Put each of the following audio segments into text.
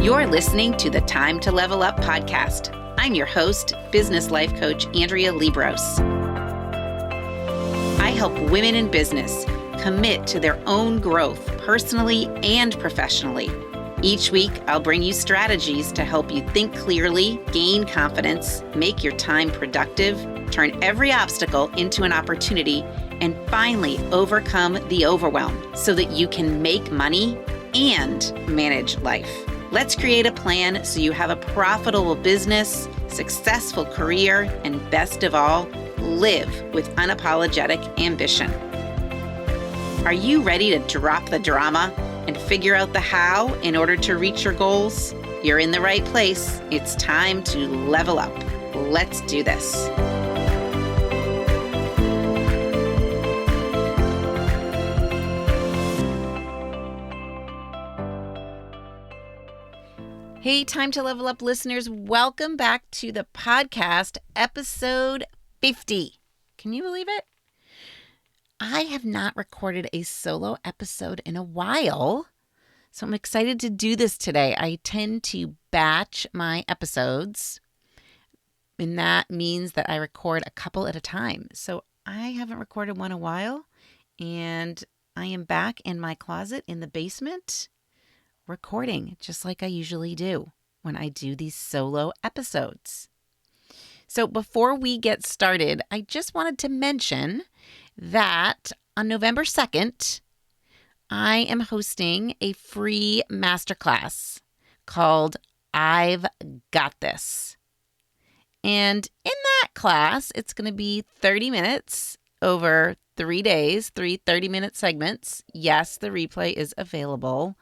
You're listening to the Time to Level Up podcast. I'm your host, business life coach Andrea Liebross. I help women in business commit to their own growth personally and professionally. Each week, I'll bring you strategies to help you think clearly, gain confidence, make your time productive, turn every obstacle into an opportunity, and finally overcome the overwhelm so that you can make money and manage life. Let's create a plan so you have a profitable business, successful career, and best of all, live with unapologetic ambition. Are you ready to drop the drama and figure out the how in order to reach your goals? You're in the right place. It's time to level up. Let's do this. Hey, Time to Level Up listeners, welcome back to the podcast, episode 50. Can you believe it? I have not recorded a solo episode in a while, so I'm excited to do this today. I tend to batch my episodes, and that means that I record a couple at a time. So I haven't recorded one in a while, and I am back in my closet in the basement recording just like I usually do when I do these solo episodes. So before we get started, I just wanted to mention that on November 2nd, I am hosting a free masterclass called I've Got This. And in that class, it's going to be 30 minutes over 3 days, 3 30-minute segments. Yes, the replay is available.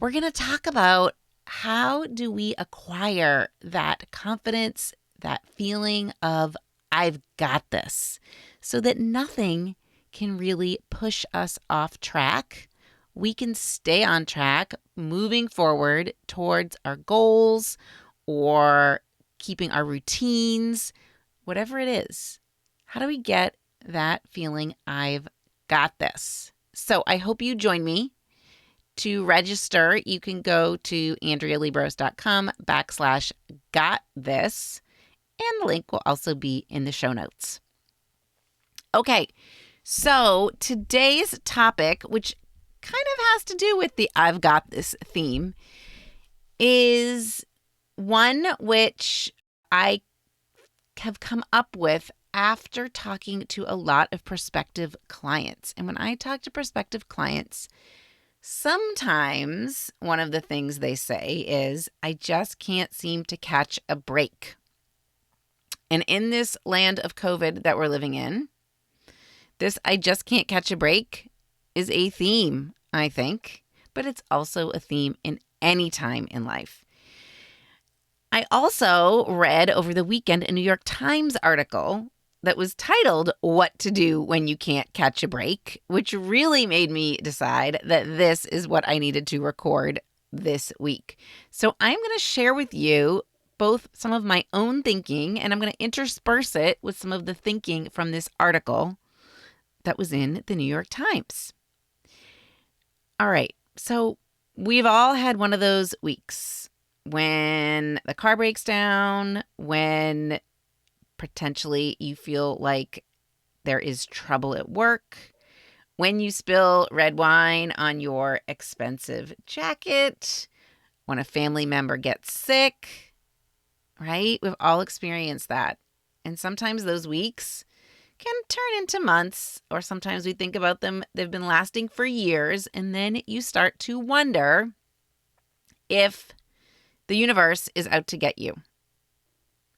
We're going to talk about how do we acquire that confidence, that feeling of I've got this, so that nothing can really push us off track. We can stay on track, moving forward towards our goals or keeping our routines, whatever it is. How do we get that feeling I've got this? So I hope you join me. To register, you can go to andrealiebross.com/got-this, and the link will also be in the show notes. Okay, so today's topic, which kind of has to do with the I've got this theme, is one which I have come up with after talking to a lot of prospective clients. And when I talk to prospective clients, sometimes one of the things they say is, I just can't seem to catch a break. And in this land of COVID that we're living in, this I just can't catch a break is a theme, I think, but it's also a theme in any time in life. I also read over the weekend a New York Times article that was titled What to Do When You Can't Catch a Break, which really made me decide that this is what I needed to record this week. So I'm going to share with you both some of my own thinking, and I'm going to intersperse it with some of the thinking from this article that was in the New York Times. All right, so we've all had one of those weeks when the car breaks down, when potentially you feel like there is trouble at work, when you spill red wine on your expensive jacket, when a family member gets sick, right? We've all experienced that. And sometimes those weeks can turn into months, or sometimes we think about them, they've been lasting for years, and then you start to wonder if the universe is out to get you.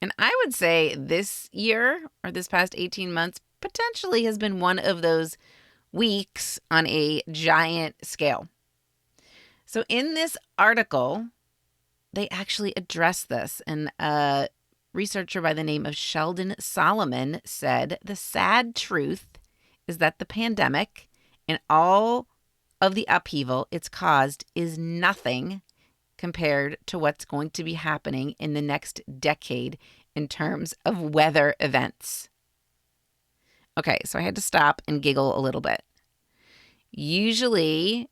And I would say this year, or this past 18 months, potentially has been one of those weeks on a giant scale. So in this article, they actually address this. And a researcher by the name of Sheldon Solomon said, the sad truth is that the pandemic and all of the upheaval it's caused is nothing compared to what's going to be happening in the next decade in terms of weather events. Okay, so I had to stop and giggle a little bit. Usually,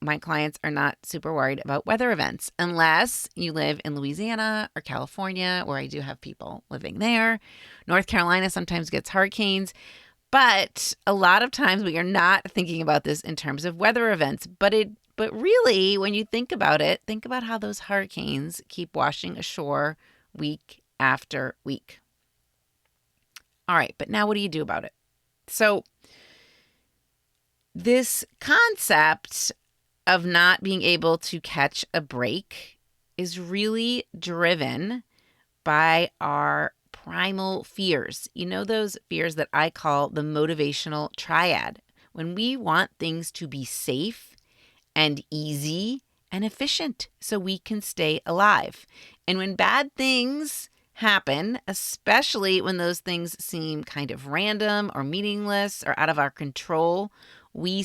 my clients are not super worried about weather events unless you live in Louisiana or California, where I do have people living there. North Carolina sometimes gets hurricanes, but a lot of times we are not thinking about this in terms of weather events. But really, when you think about it, think about how those hurricanes keep washing ashore week after week. All right, but now what do you do about it? So this concept of not being able to catch a break is really driven by our primal fears. You know, those fears that I call the motivational triad. When we want things to be safe and easy and efficient so we can stay alive. And when bad things happen, especially when those things seem kind of random or meaningless or out of our control, we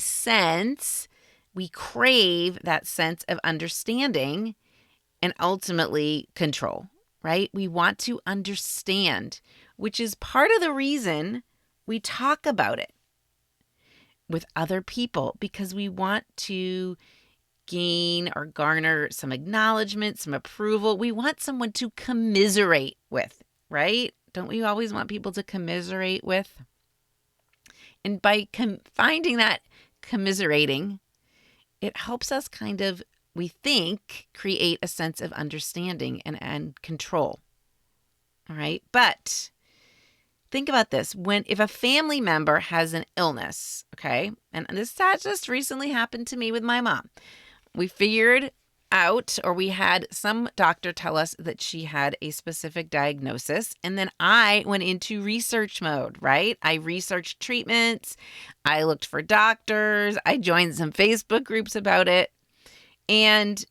crave that sense of understanding and ultimately control, right? We want to understand, which is part of the reason we talk about it with other people, because we want to gain or garner some acknowledgement, some approval. We want someone to commiserate with, right? Don't we always want people to commiserate with? And by finding that commiserating, it helps us kind of, we think, create a sense of understanding and control. All right. But think about this. If a family member has an illness, okay, and this just recently happened to me with my mom. We figured out, or we had some doctor tell us that she had a specific diagnosis. And then I went into research mode, right? I researched treatments. I looked for doctors. I joined some Facebook groups about it. And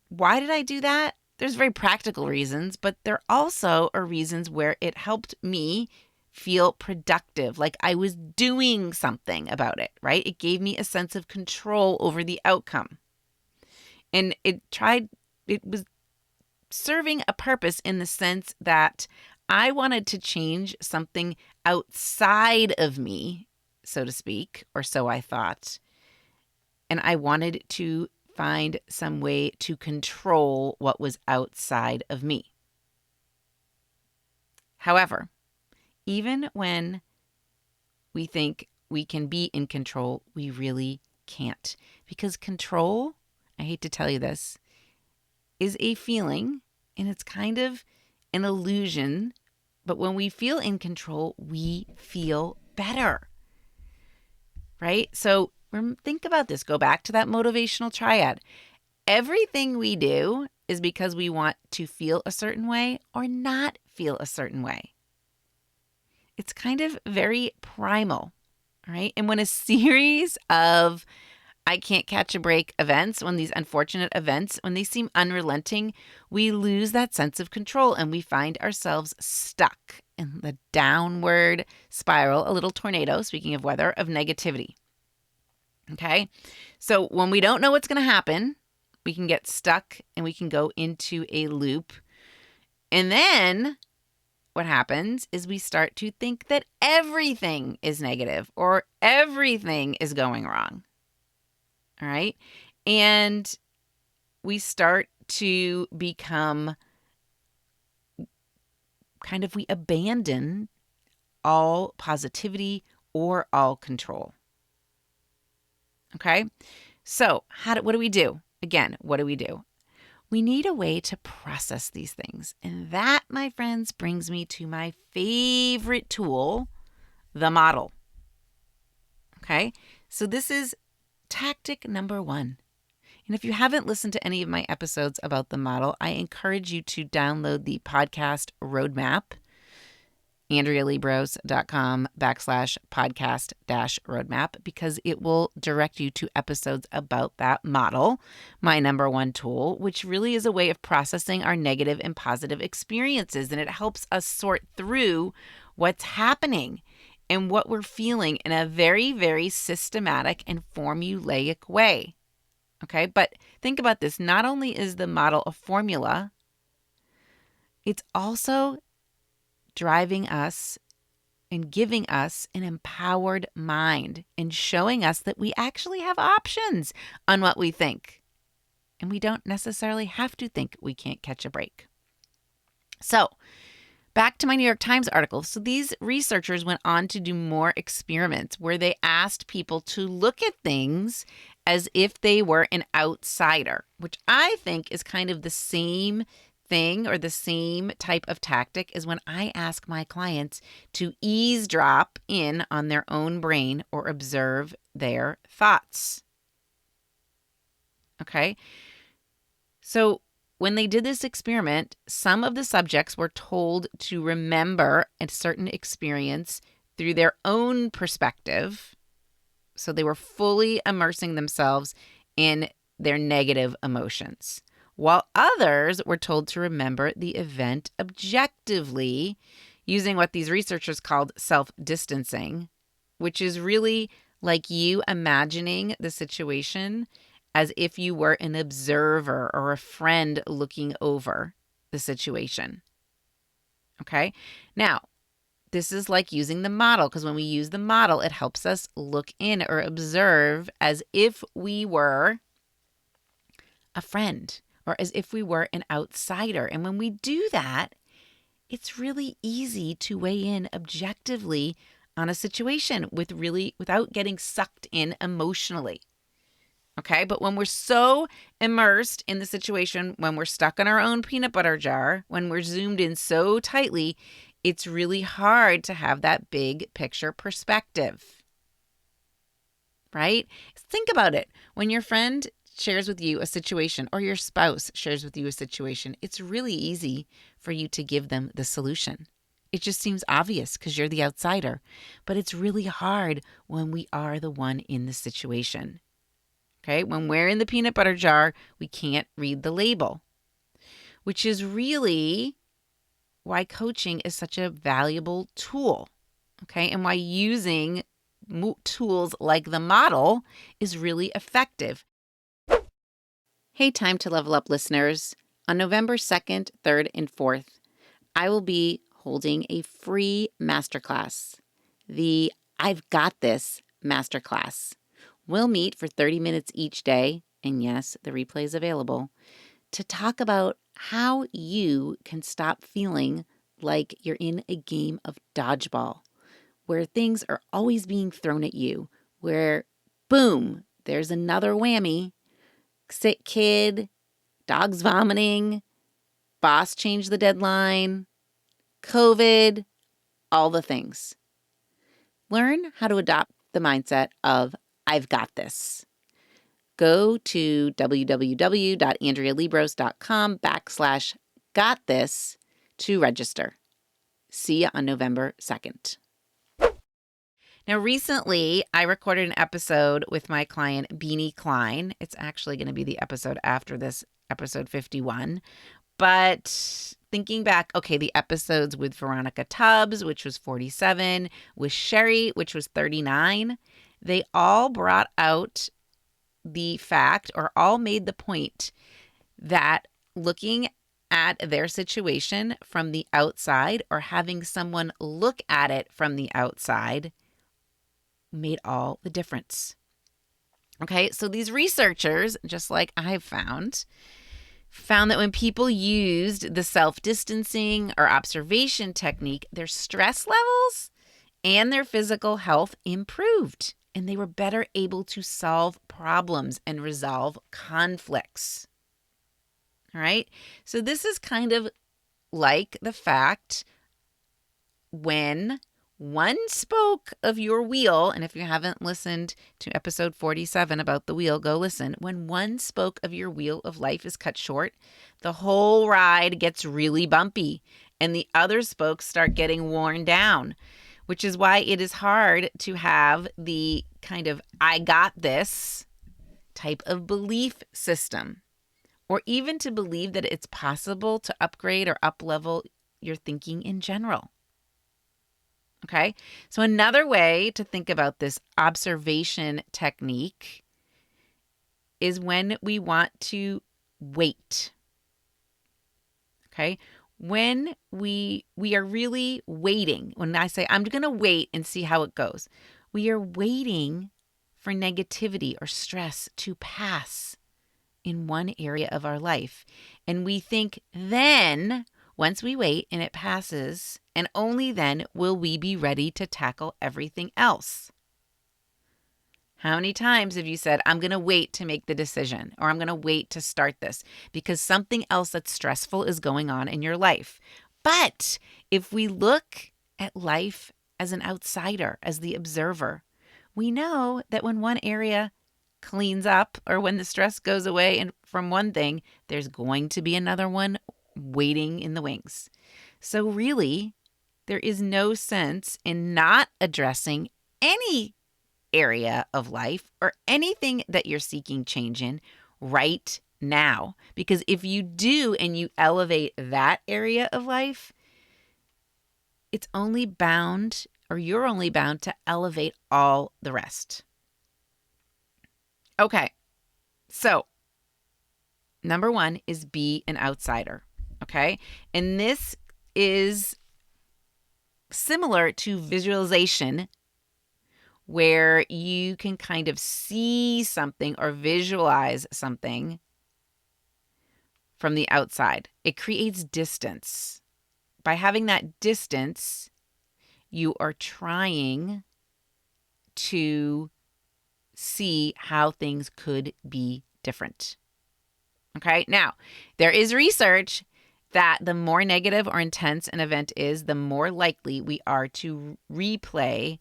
why did I do that? There's very practical reasons, but there also are reasons where it helped me feel productive, like I was doing something about it, right? It gave me a sense of control over the outcome. And it was serving a purpose in the sense that I wanted to change something outside of me, so to speak, or so I thought. And I wanted to find some way to control what was outside of me. However, even when we think we can be in control, we really can't. Because control, I hate to tell you this, is a feeling, and it's kind of an illusion. But when we feel in control, we feel better, right? So think about this. Go back to that motivational triad. Everything we do is because we want to feel a certain way or not feel a certain way. It's kind of very primal, right? And when a series of I can't catch a break events, when these unfortunate events, when they seem unrelenting, we lose that sense of control and we find ourselves stuck in the downward spiral, a little tornado, speaking of weather, of negativity. Okay? So when we don't know what's going to happen, we can get stuck and we can go into a loop. And then what happens is we start to think that everything is negative or everything is going wrong. All right. And we start to become we abandon all positivity or all control. Okay. So what do we do? Again, what do we do? We need a way to process these things. And that, my friends, brings me to my favorite tool, the model. Okay. So this is tactic number 1. And if you haven't listened to any of my episodes about the model, I encourage you to download the podcast roadmap, AndreaLiebross.com/podcast-roadmap, because it will direct you to episodes about that model, my number 1 tool, which really is a way of processing our negative and positive experiences. And it helps us sort through what's happening and what we're feeling in a very, very systematic and formulaic way. Okay, but think about this. Not only is the model a formula, it's also driving us and giving us an empowered mind and showing us that we actually have options on what we think. And we don't necessarily have to think we can't catch a break. So, back to my New York Times article. So these researchers went on to do more experiments where they asked people to look at things as if they were an outsider, which I think is kind of the same thing or the same type of tactic as when I ask my clients to eavesdrop in on their own brain or observe their thoughts. Okay? So when they did this experiment, some of the subjects were told to remember a certain experience through their own perspective. So they were fully immersing themselves in their negative emotions, while others were told to remember the event objectively using what these researchers called self-distancing, which is really like you imagining the situation as if you were an observer or a friend looking over the situation. Okay? Now, this is like using the model, because when we use the model, it helps us look in or observe as if we were a friend or as if we were an outsider. And when we do that, it's really easy to weigh in objectively on a situation without getting sucked in emotionally. Okay, but when we're so immersed in the situation, when we're stuck in our own peanut butter jar, when we're zoomed in so tightly, it's really hard to have that big picture perspective, right? Think about it. When your friend shares with you a situation or your spouse shares with you a situation, it's really easy for you to give them the solution. It just seems obvious because you're the outsider, but it's really hard when we are the one in the situation. Okay, when we're in the peanut butter jar, we can't read the label, which is really why coaching is such a valuable tool. Okay, and why using tools like the model is really effective. Hey, Time to Level Up listeners. On November 2nd, 3rd, and 4th, I will be holding a free masterclass, the I've Got This masterclass. We'll meet for 30 minutes each day, and yes, the replay is available, to talk about how you can stop feeling like you're in a game of dodgeball, where things are always being thrown at you, where, boom, there's another whammy, sick kid, dogs vomiting, boss changed the deadline, COVID, all the things. Learn how to adopt the mindset of I've got this. Go to www.andrealiebross.com/got this to register. See you on November 2nd. Now, recently, I recorded an episode with my client, Beanie Klein. It's actually going to be the episode after this, episode 51. But thinking back, okay, the episodes with Veronica Tubbs, which was 47, with Sherry, which was 39, they all brought out the fact or all made the point that looking at their situation from the outside or having someone look at it from the outside made all the difference. Okay, so these researchers, just like I've found that when people used the self-distancing or observation technique, their stress levels and their physical health improved, and they were better able to solve problems and resolve conflicts. All right, so this is kind of like the fact when one spoke of your wheel, and if you haven't listened to episode 47 about the wheel, go listen. When one spoke of your wheel of life is cut short, the whole ride gets really bumpy, and the other spokes start getting worn down, which is why it is hard to have the kind of I got this type of belief system, or even to believe that it's possible to upgrade or up-level your thinking in general. Okay, so another way to think about this observation technique is when we want to wait. Okay, when we are really waiting, when I say I'm going to wait and see how it goes, we are waiting for negativity or stress to pass in one area of our life. And we think then, once we wait and it passes, and only then will we be ready to tackle everything else. How many times have you said, I'm going to wait to make the decision, or I'm going to wait to start this because something else that's stressful is going on in your life? But if we look at life as an outsider, as the observer, we know that when one area cleans up or when the stress goes away and from one thing, there's going to be another one waiting in the wings. So really, there is no sense in not addressing any area of life or anything that you're seeking change in right now. Because if you do and you elevate that area of life, it's only bound, or you're only bound to elevate all the rest. Okay, so number one is be an outsider, okay? And this is similar to visualization, where you can kind of see something or visualize something from the outside. It creates distance. By having that distance, you are trying to see how things could be different. Okay, now there is research that the more negative or intense an event is, the more likely we are to replay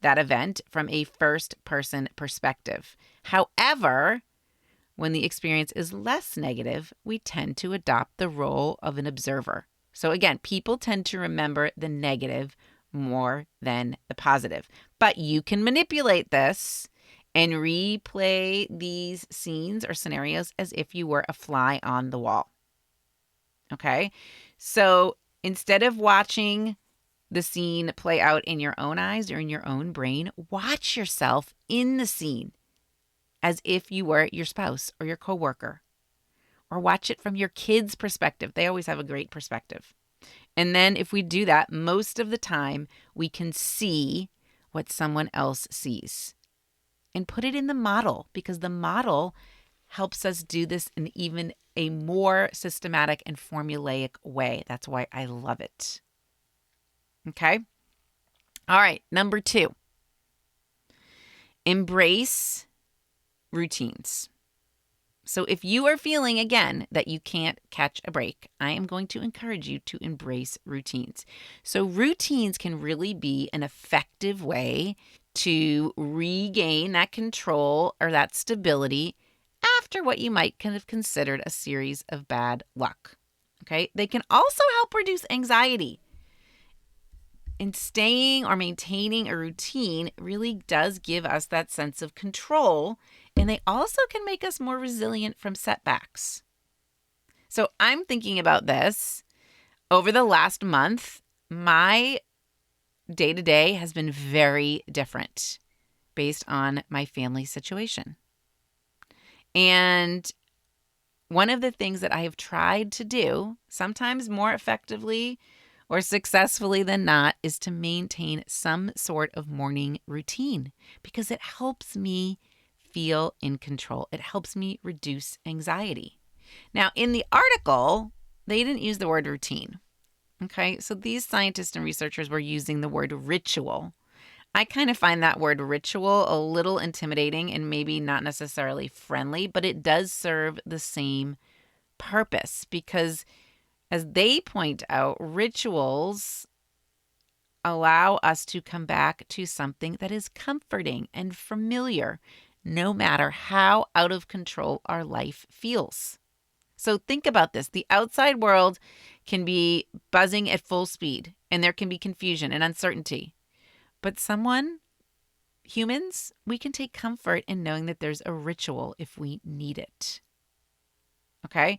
that event from a first-person perspective. However, when the experience is less negative, we tend to adopt the role of an observer. So again, people tend to remember the negative more than the positive. But you can manipulate this and replay these scenes or scenarios as if you were a fly on the wall. Okay? So instead of watching the scene play out in your own eyes or in your own brain, watch yourself in the scene as if you were your spouse or your coworker, or watch it from your kids' perspective. They always have a great perspective. And then if we do that, most of the time we can see what someone else sees and put it in the model, because the model helps us do this in even a more systematic and formulaic way. That's why I love it. Okay. All right. Number 2, embrace routines. So if you are feeling, again, that you can't catch a break, I am going to encourage you to embrace routines. So routines can really be an effective way to regain that control or that stability after what you might kind of considered a series of bad luck. Okay. They can also help reduce anxiety. And staying or maintaining a routine really does give us that sense of control, and they also can make us more resilient from setbacks. So I'm thinking about this. Over the last month, my day-to-day has been very different based on my family situation. And one of the things that I have tried to do, sometimes more effectively or successfully than not, is to maintain some sort of morning routine, because it helps me feel in control. It helps me reduce anxiety. Now, in the article, they didn't use the word routine. Okay, so these scientists and researchers were using the word ritual. I kind of find that word ritual a little intimidating and maybe not necessarily friendly, but it does serve the same purpose, because as they point out, rituals allow us to come back to something that is comforting and familiar, no matter how out of control our life feels. So think about this. The outside world can be buzzing at full speed, and there can be confusion and uncertainty. But humans, we can take comfort in knowing that there's a ritual if we need it. Okay?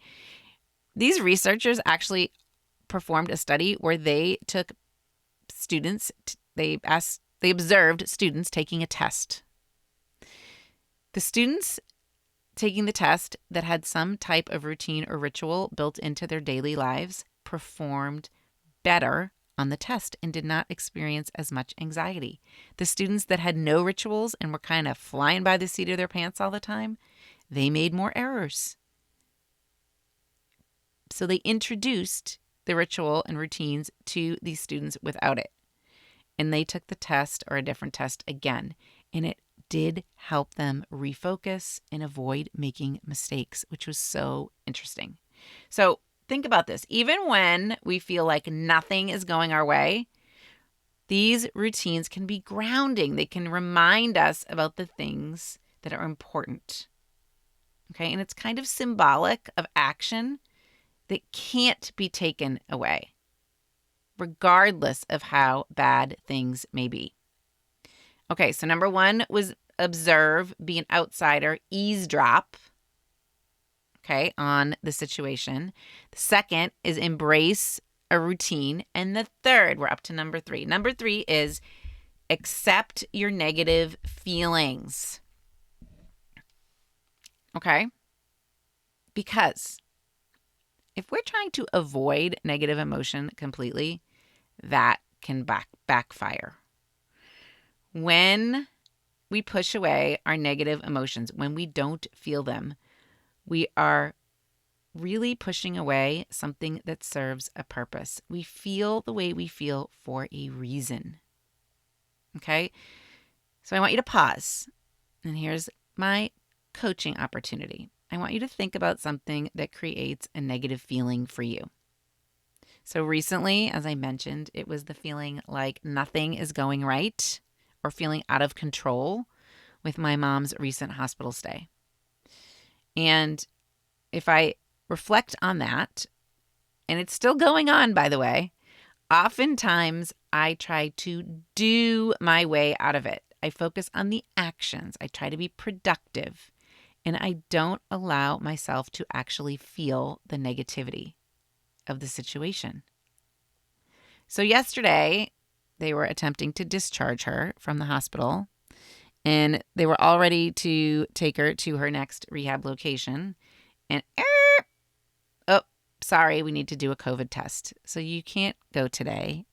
These researchers actually performed a study where they took students, they observed students taking a test. The students taking the test that had some type of routine or ritual built into their daily lives performed better on the test and did not experience as much anxiety. The students that had no rituals and were kind of flying by the seat of their pants all the time, they made more errors. So they introduced the ritual and routines to these students without it. And they took the test or a different test again. And it did help them refocus and avoid making mistakes, which was so interesting. So think about this. Even when we feel like nothing is going our way, these routines can be grounding. They can remind us about the things that are important. Okay, and it's kind of symbolic of action that can't be taken away, regardless of how bad things may be. Okay, so number one was observe, be an outsider, eavesdrop, okay, on the situation. The second is embrace a routine. And the third, we're up to number three. Number three is accept your negative feelings. Okay? Because if we're trying to avoid negative emotion completely, that can backfire. When we push away our negative emotions, when we don't feel them, we are really pushing away something that serves a purpose. We feel the way we feel for a reason. Okay? So I want you to pause. And here's my coaching opportunity. I want you to think about something that creates a negative feeling for you. So recently, as I mentioned, it was the feeling like nothing is going right or feeling out of control with my mom's recent hospital stay. And if I reflect on that, and it's still going on, by the way, oftentimes I try to do my way out of it. I focus on the actions. I try to be productive. And I don't allow myself to actually feel the negativity of the situation. So yesterday, they were attempting to discharge her from the hospital, and they were all ready to take her to her next rehab location. And, sorry, we need to do a COVID test. So you can't go today.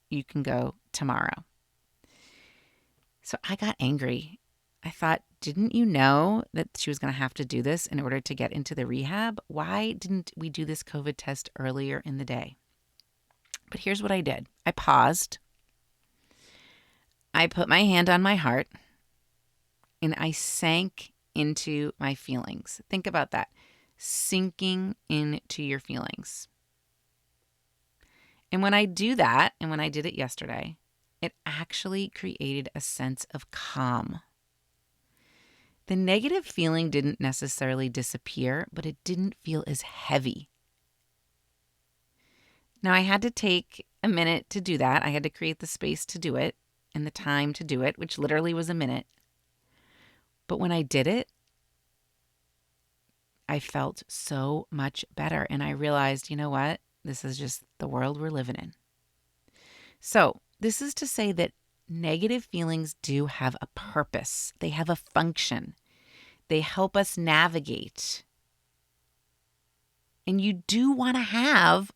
You can go tomorrow. So I got angry. I thought, didn't you know that she was going to have to do this in order to get into the rehab? Why didn't we do this COVID test earlier in the day? But here's what I did. I paused. I put my hand on my heart and I sank into my feelings. Think about that. Sinking into your feelings. And when I do that, and when I did it yesterday, it actually created a sense of calm. The negative feeling didn't necessarily disappear, but it didn't feel as heavy. Now, I had to take a minute to do that. I had to create the space to do it and the time to do it, which literally was a minute. But when I did it, I felt so much better. And I realized, you know what? This is just the world we're living in. So this is to say that negative feelings do have a purpose. They have a function. They help us navigate. And you do want to have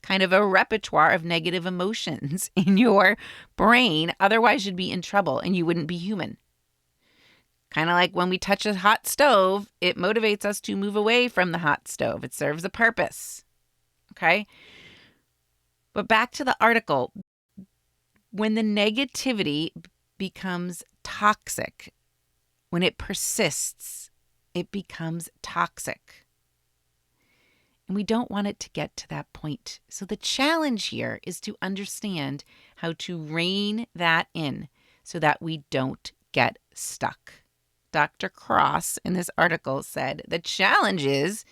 kind of a repertoire of negative emotions in your brain. Otherwise, you'd be in trouble and you wouldn't be human. Kind of like when we touch a hot stove, it motivates us to move away from the hot stove. It serves a purpose. Okay? But back to the article. When the negativity becomes toxic, when it persists, it becomes toxic. And we don't want it to get to that point. So the challenge here is to understand how to rein that in so that we don't get stuck. Dr. Cross in this article said the challenge is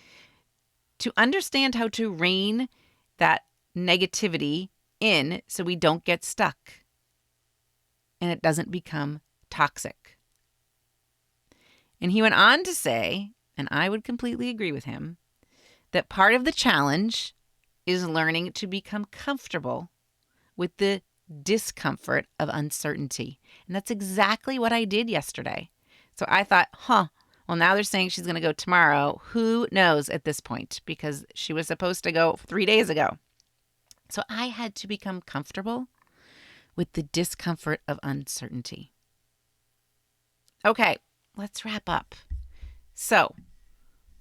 to understand how to rein that negativity in so we don't get stuck and it doesn't become toxic. And he went on to say, and I would completely agree with him, that part of the challenge is learning to become comfortable with the discomfort of uncertainty. And that's exactly what I did yesterday. So I thought, Well, now they're saying she's going to go tomorrow. Who knows at this point, because she was supposed to go 3 days ago. So I had to become comfortable with the discomfort of uncertainty. Okay, let's wrap up. So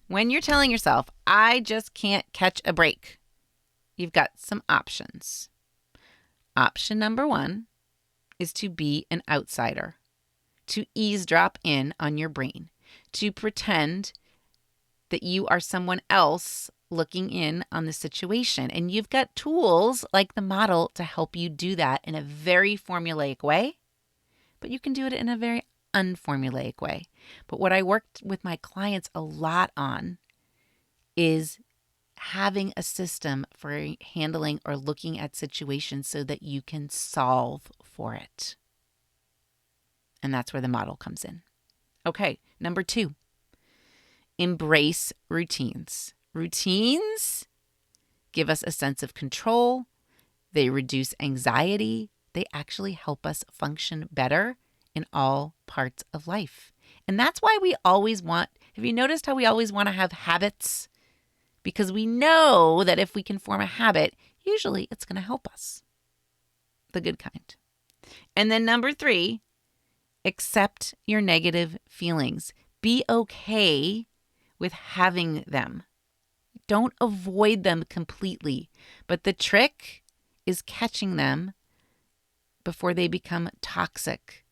when you're telling yourself, I just can't catch a break, you've got some options. Option number 1 is to be an outsider, to eavesdrop in on your brain, to pretend that you are someone else looking in on the situation. And you've got tools like the model to help you do that in a very formulaic way, but you can do it in a very unformulaic way. But what I worked with my clients a lot on is having a system for handling or looking at situations so that you can solve for it. And that's where the model comes in. Okay, number 2, embrace routines. Routines give us a sense of control. They reduce anxiety. They actually help us function better in all parts of life. And that's why we always want, have you noticed how we always want to have habits? Because we know that if we can form a habit, usually it's going to help us. The good kind. And then number 3, accept your negative feelings. Be okay with having them. Don't avoid them completely. But the trick is catching them before they become toxic,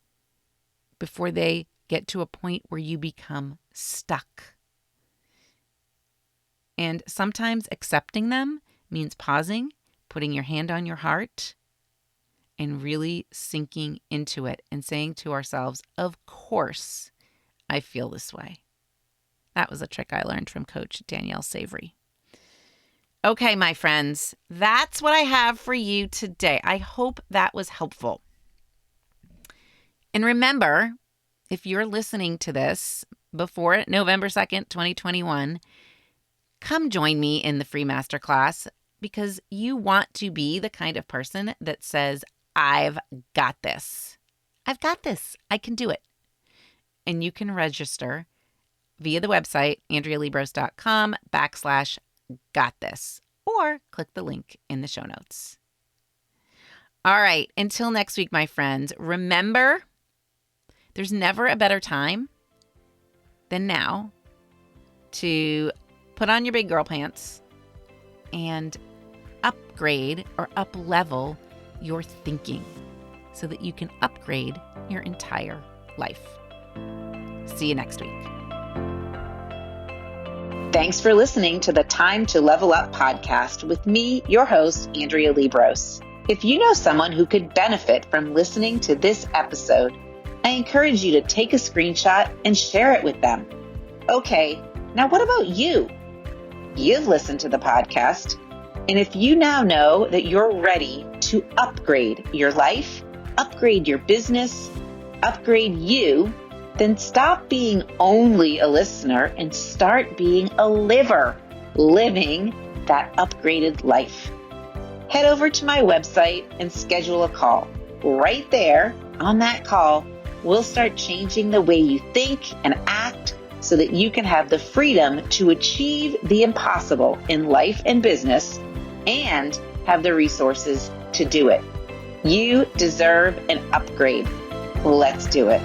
before they get to a point where you become stuck. And sometimes accepting them means pausing, putting your hand on your heart, and really sinking into it and saying to ourselves, of course, I feel this way. That was a trick I learned from Coach Danielle Savory. Okay, my friends, that's what I have for you today. I hope that was helpful. And remember, if you're listening to this before November 2nd, 2021, come join me in the free masterclass, because you want to be the kind of person that says, I've got this. I've got this. I can do it. And you can register via the website, andrealiebross.com/got-this, or click the link in the show notes. All right. Until next week, my friends, remember, there's never a better time than now to put on your big girl pants and upgrade or up-level your thinking so that you can upgrade your entire life. See you next week. Thanks for listening to the Time to Level Up podcast with me, your host, Andrea Liebross. If you know someone who could benefit from listening to this episode, I encourage you to take a screenshot and share it with them. Okay, now what about you? You've listened to the podcast, and if you now know that you're ready to upgrade your life, upgrade your business, upgrade you, then stop being only a listener and start being a liver, living that upgraded life. Head over to my website and schedule a call. Right there, on that call, we'll start changing the way you think and act so that you can have the freedom to achieve the impossible in life and business and have the resources to do it. You deserve an upgrade. Let's do it.